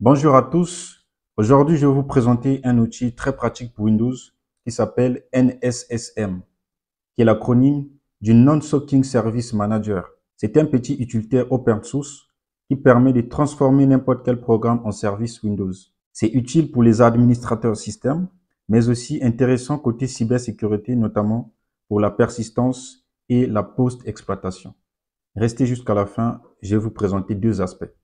Bonjour à tous. Aujourd'hui, je vais vous présenter un outil très pratique pour Windows qui s'appelle NSSM, qui est l'acronyme du Non-Socking Service Manager. C'est un petit utilitaire open source qui permet de transformer n'importe quel programme en service Windows. C'est utile pour les administrateurs système, mais aussi intéressant côté cybersécurité, notamment pour la persistance et la post-exploitation. Restez jusqu'à la fin, je vais vous présenter deux aspects.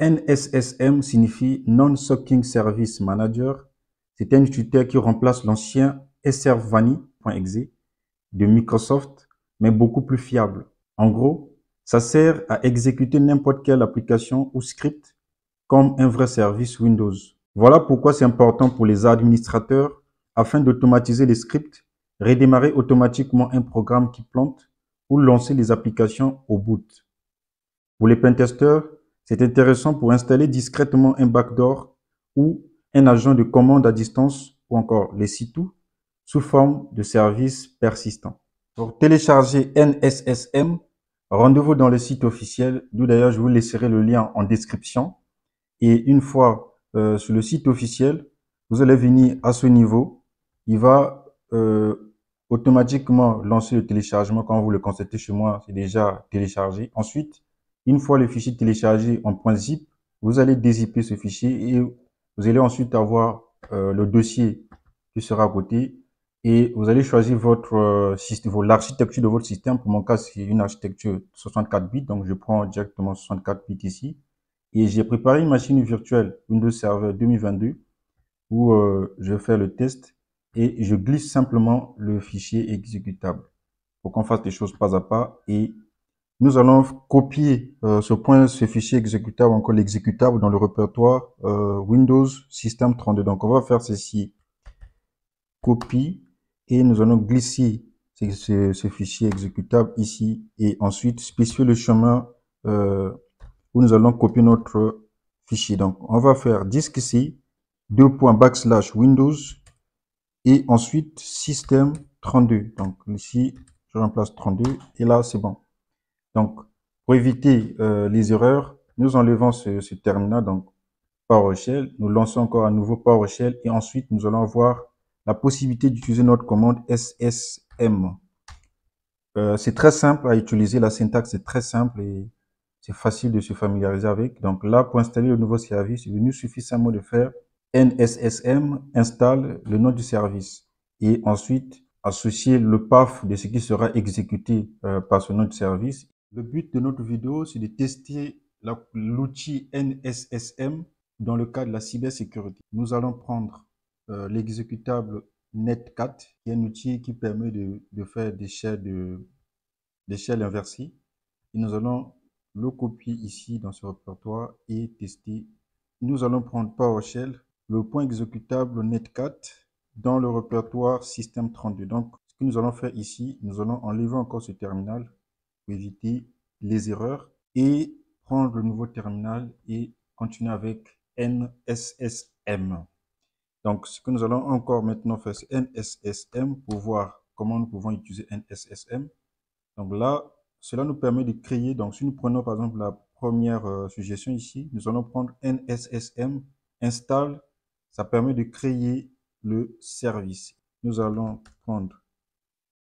NSSM signifie Non-Socking Service Manager. C'est un utilitaire qui remplace l'ancien srvani.exe de Microsoft, mais beaucoup plus fiable. En gros, ça sert à exécuter n'importe quelle application ou script comme un vrai service Windows. Voilà pourquoi c'est important pour les administrateurs afin d'automatiser les scripts, redémarrer automatiquement un programme qui plante ou lancer les applications au boot. Pour les pentesters, c'est intéressant pour installer discrètement un backdoor ou un agent de commande à distance ou encore les sites sous forme de service persistant. Pour télécharger NSSM, rendez-vous dans le site officiel, d'où d'ailleurs je vous laisserai le lien en description. Et une fois sur le site officiel, vous allez venir à ce niveau. Il va automatiquement lancer le téléchargement. Quand vous le constatez chez moi, c'est déjà téléchargé. Ensuite, une fois le fichier téléchargé en .zip, vous allez dézipper ce fichier et vous allez ensuite avoir le dossier qui sera à côté et vous allez choisir votre système, l'architecture de votre système. Pour mon cas, c'est une architecture 64 bits, donc je prends directement 64 bits ici. Et j'ai préparé une machine virtuelle Windows Server 2022 où je fais le test et je glisse simplement le fichier exécutable pour qu'on fasse les choses pas à pas. Et nous allons copier ce fichier exécutable, encore l'exécutable dans le répertoire Windows System 32. Donc on va faire ceci, copie, et nous allons glisser ce fichier exécutable ici et ensuite spécifier le chemin où nous allons copier notre fichier. Donc, on va faire disque ici, Windows et ensuite système 32. Donc, ici, je remplace 32 et là, c'est bon. Donc, pour éviter les erreurs, nous enlevons ce terminal, donc PowerShell, nous lançons encore un nouveau PowerShell et ensuite, nous allons avoir la possibilité d'utiliser notre commande SSM. C'est très simple à utiliser, la syntaxe est très simple et c'est facile de se familiariser avec. Donc là, pour installer le nouveau service, il nous suffit simplement de faire nssm install le nom du service et ensuite associer le path de ce qui sera exécuté par ce nom de service. Le but de notre vidéo, c'est de tester l'outil NSSM dans le cadre de la cybersécurité. Nous allons prendre l'exécutable Netcat, qui est un outil qui permet de faire des shell inversées. Et nous allons le copier ici dans ce répertoire et tester. Nous allons prendre PowerShell, le point exécutable Netcat dans le répertoire Système 32. Donc, ce que nous allons faire ici, nous allons enlever encore ce terminal pour éviter les erreurs et prendre le nouveau terminal et continuer avec NSSM. Donc, ce que nous allons encore maintenant faire, c'est NSSM pour voir comment nous pouvons utiliser NSSM. Donc là, cela nous permet de créer, donc si nous prenons par exemple la première suggestion ici, nous allons prendre NSSM install, ça permet de créer le service. Nous allons prendre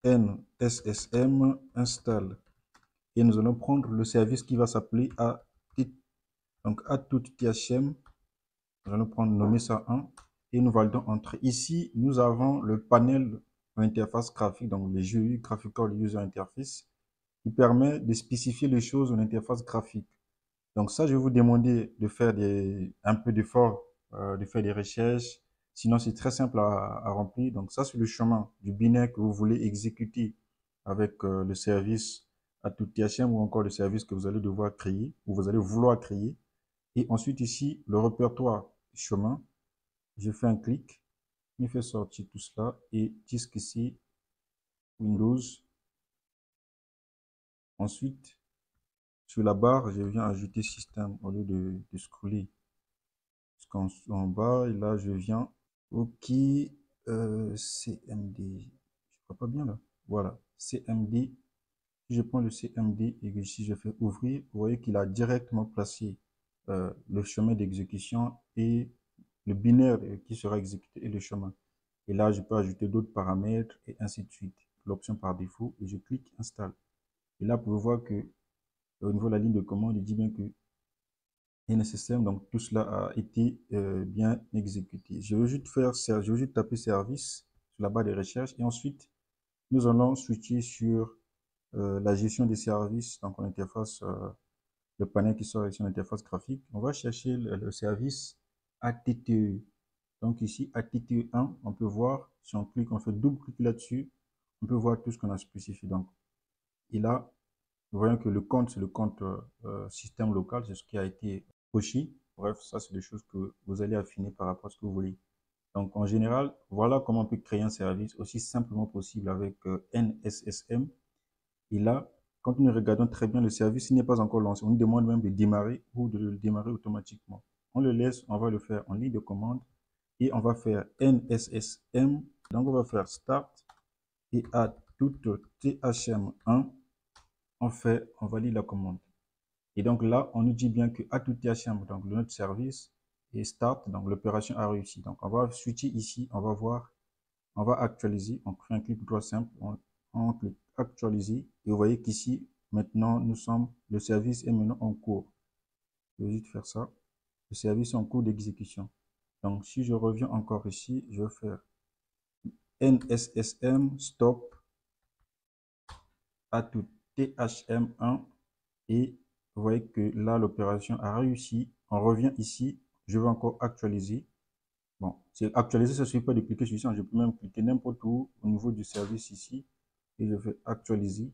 NSSM install et nous allons prendre le service qui va s'appeler ATUT. Donc ATUT-THM, nous allons prendre nommer ça 1 et nous validons entrée. Ici, nous avons le panel d'interface graphique, donc les GUI, Graphical User Interface, qui permet de spécifier les choses en interface graphique. Donc ça, je vais vous demander de faire un peu d'effort, de faire des recherches. Sinon, c'est très simple à remplir. Donc ça, c'est le chemin du binaire que vous voulez exécuter avec le service ATUT-THM ou encore le service que vous allez devoir créer ou vous allez vouloir créer. Et ensuite ici, le répertoire chemin. Je fais un clic, il fait sortir tout cela et disque ici, Windows. Ensuite, sur la barre, je viens ajouter système au lieu de scroller jusqu'en bas. Et là, je viens, OK, CMD. Je crois pas bien là. Voilà, CMD. Si je prends le CMD et que ici je fais ouvrir, vous voyez qu'il a directement placé le chemin d'exécution et le binaire qui sera exécuté et le chemin. Et là, je peux ajouter d'autres paramètres et ainsi de suite. L'option par défaut et je clique install. Et là, vous pouvez voir que au niveau de la ligne de commande, il dit bien que NSSM, donc tout cela a été bien exécuté. Je veux juste taper service sur la barre de recherche et ensuite nous allons switcher sur la gestion des services. Donc on interface le panel qui sort ici en interface graphique. On va chercher le service ATTE. Donc ici ATTE1, on peut voir si on clique, on fait double clic là-dessus, on peut voir tout ce qu'on a spécifié. Donc et là, nous voyons que le compte, c'est le compte système local, c'est ce qui a été coché. Bref, ça, c'est des choses que vous allez affiner par rapport à ce que vous voulez. Donc, en général, voilà comment on peut créer un service aussi simplement possible avec NSSM. Et là, quand nous regardons très bien le service, il n'est pas encore lancé. On nous demande même de démarrer ou de le démarrer automatiquement. On le laisse, on va le faire en ligne de commande et on va faire NSSM. Donc, on va faire Start et à toute THM1, on valide la commande. Et donc là, on nous dit bien que à tout THM, donc notre service est start, donc l'opération a réussi. Donc on va switcher ici, on va voir, on va actualiser, on fait un clic droit simple, on clique actualiser et vous voyez qu'ici, maintenant, le service est maintenant en cours. Je vais juste faire ça. Le service est en cours d'exécution. Donc si je reviens encore ici, je vais faire NSSM stop à tout THM1 et vous voyez que là, l'opération a réussi. On revient ici. Je vais encore actualiser. Bon, c'est actualiser, ça ne suffit pas de cliquer sur ça. Je peux même cliquer n'importe où au niveau du service ici. Et je fais actualiser.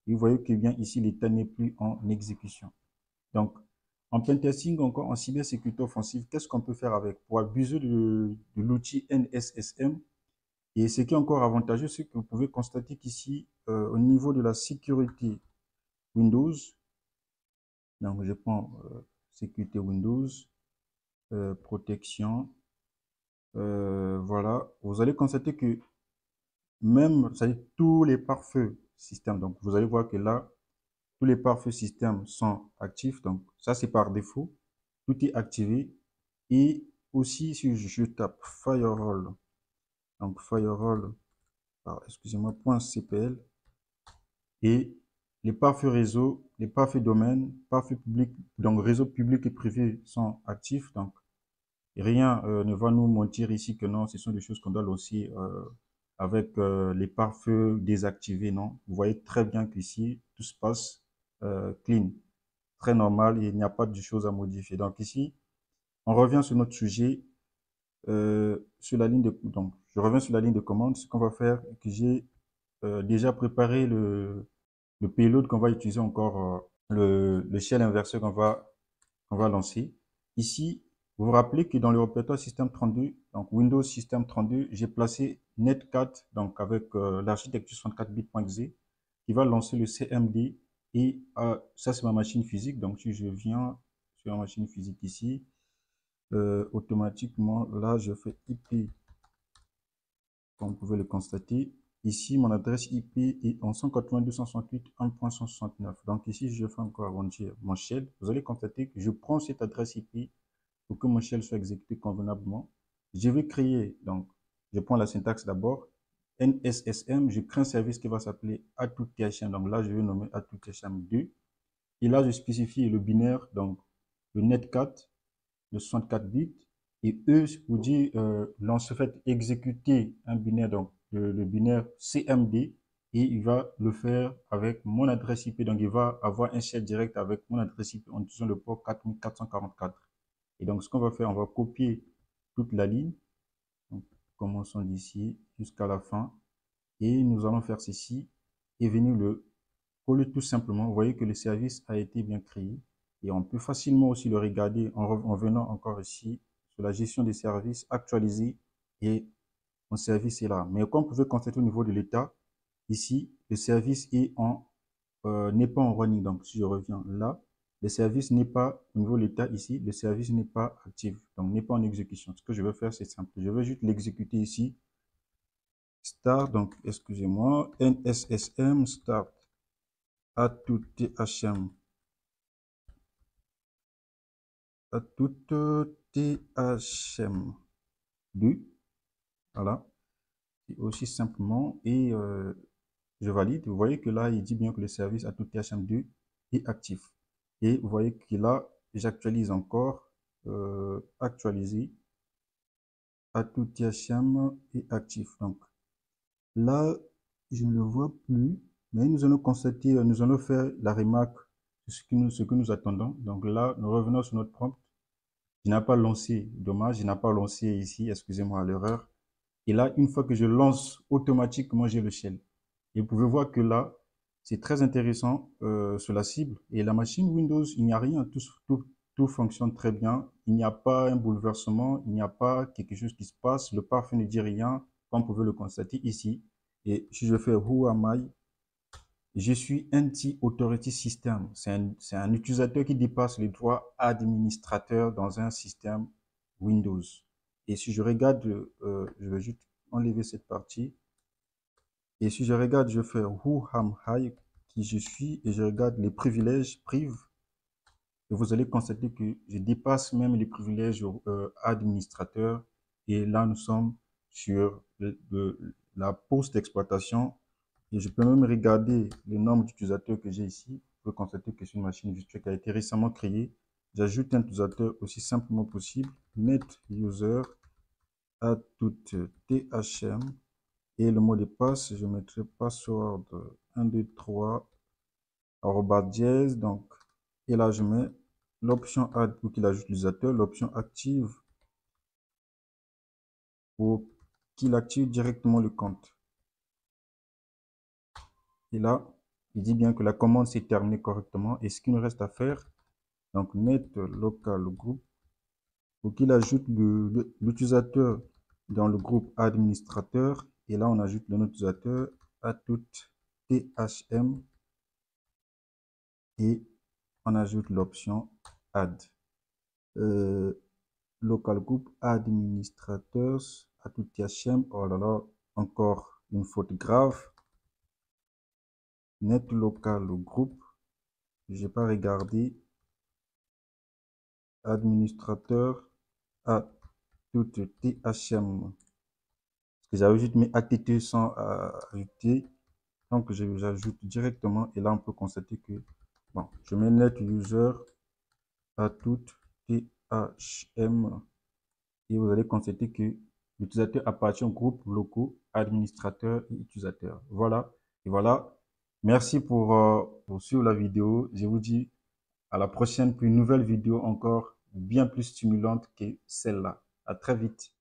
Et vous voyez que bien ici, l'état n'est plus en exécution. Donc, en pentesting, encore en cybersécurité offensive, qu'est-ce qu'on peut faire avec pour abuser de l'outil NSSM? Et ce qui est encore avantageux, c'est que vous pouvez constater qu'ici, au niveau de la sécurité Windows, donc je prends sécurité Windows, protection, voilà, vous allez constater que même, ça dit tous les pare-feux système, donc vous allez voir que là, tous les pare-feux système sont actifs, donc ça c'est par défaut, tout est activé, et aussi si je tape firewall, donc firewall, excusez-moi, .cpl, et les pare-feux réseau, les pare-feux domaine, pare-feux public, donc réseau public et privé sont actifs, donc rien ne va nous mentir ici que non, ce sont des choses qu'on doit aussi avec les pare-feux désactivés, non. Vous voyez très bien qu'ici, tout se passe clean, très normal, et il n'y a pas de choses à modifier. Donc ici, on revient sur notre sujet, sur la ligne de, donc je reviens sur la ligne de commande. Ce qu'on va faire, que j'ai déjà préparé le payload qu'on va utiliser encore, le shell inverseur qu'on va lancer. Ici, vous vous rappelez que dans le répertoire système 32, donc Windows System 32, j'ai placé Netcat, donc avec l'architecture 64 bits.exe, qui va lancer le CMD. Et ça, c'est ma machine physique. Donc, si je viens sur ma machine physique ici, automatiquement, là, je fais IP, comme vous pouvez le constater. Ici, mon adresse IP est en 192.168.169. Donc ici, je fais encore agrandir mon shell. Vous allez constater que je prends cette adresse IP pour que mon shell soit exécuté convenablement. Je vais créer, donc, je prends la syntaxe d'abord, NSSM, je crée un service qui va s'appeler AtoutTHM. Donc là, je vais nommer AtoutTHM2. Et là, je spécifie le binaire, donc le netcat, le 64 bits. Et eux, vous dit, lance fait exécuter un binaire, donc le binaire CMD, et il va le faire avec mon adresse IP. Donc, il va avoir un shell direct avec mon adresse IP en utilisant le port 4444. Et donc, ce qu'on va faire, on va copier toute la ligne. Donc, commençons d'ici jusqu'à la fin. Et nous allons faire ceci et venir le coller tout simplement. Vous voyez que le service a été bien créé. Et on peut facilement aussi le regarder en venant encore ici sur la gestion des services, actualiser et mon service est là. Mais comme vous pouvez constater au niveau de l'état, ici, le service est n'est pas en running. Donc, si je reviens là, le service n'est pas, au niveau de l'état ici, le service n'est pas actif, donc n'est pas en exécution. Ce que je vais faire, c'est simple. Je vais juste l'exécuter ici. Start, donc, excusez-moi, NSSM start à tout THM à toute THM2. Voilà. Et aussi simplement, et je valide. Vous voyez que là, il dit bien que le service à tout THM2 est actif. Et vous voyez que là, j'actualise encore, actualiser à tout THM est actif. Donc là, je ne le vois plus, mais nous allons constater, nous allons faire la remarque de ce que nous attendons. Donc là, nous revenons sur notre prompt. Je n'ai pas lancé, dommage, je n'ai pas lancé ici, excusez-moi l'erreur. Et là, une fois que je lance automatiquement, j'ai le shell. Et vous pouvez voir que là, c'est très intéressant sur la cible. Et la machine Windows, il n'y a rien, tout fonctionne très bien. Il n'y a pas un bouleversement, il n'y a pas quelque chose qui se passe. Le parfum ne dit rien, comme vous pouvez le constater ici. Et si je fais Who am I, je suis Anti-Authority System. C'est un utilisateur qui dépasse les droits administrateurs dans un système Windows. Et si je regarde, je vais juste enlever cette partie. Et si je regarde, je fais Who am I, qui je suis, et je regarde les privilèges priv, et vous allez constater que je dépasse même les privilèges administrateurs. Et là, nous sommes sur la pause d'exploitation. Et je peux même regarder le nombre d'utilisateurs que j'ai ici. Vous pouvez constater que c'est une machine virtuelle qui a été récemment créée. J'ajoute un utilisateur aussi simplement possible, net user à toute THM. Et le mot de passe, je mettrai password 123 dièse. Donc, et là, je mets l'option add pour qu'il ajoute l'utilisateur, l'option active pour qu'il active directement le compte. Et là, il dit bien que la commande s'est terminée correctement. Et ce qu'il nous reste à faire, donc net local group, pour qu'il ajoute l'utilisateur dans le groupe administrateur. Et là, on ajoute le nom utilisateur à toute THM et on ajoute l'option add. Local group administrateurs à tout THM. Oh là là, encore une faute grave. Net local group. J'ai pas regardé. Administrateur à toute THM. Parce que j'avais juste mis ATT sans ajouter. Donc j'ajoute directement et là on peut constater que bon, je mets net user à toute THM et vous allez constater que l'utilisateur appartient au groupe locaux, administrateur et utilisateur. Voilà, et voilà. Merci pour suivre la vidéo. Je vous dis à la prochaine pour une nouvelle vidéo encore bien plus stimulante que celle-là. À très vite.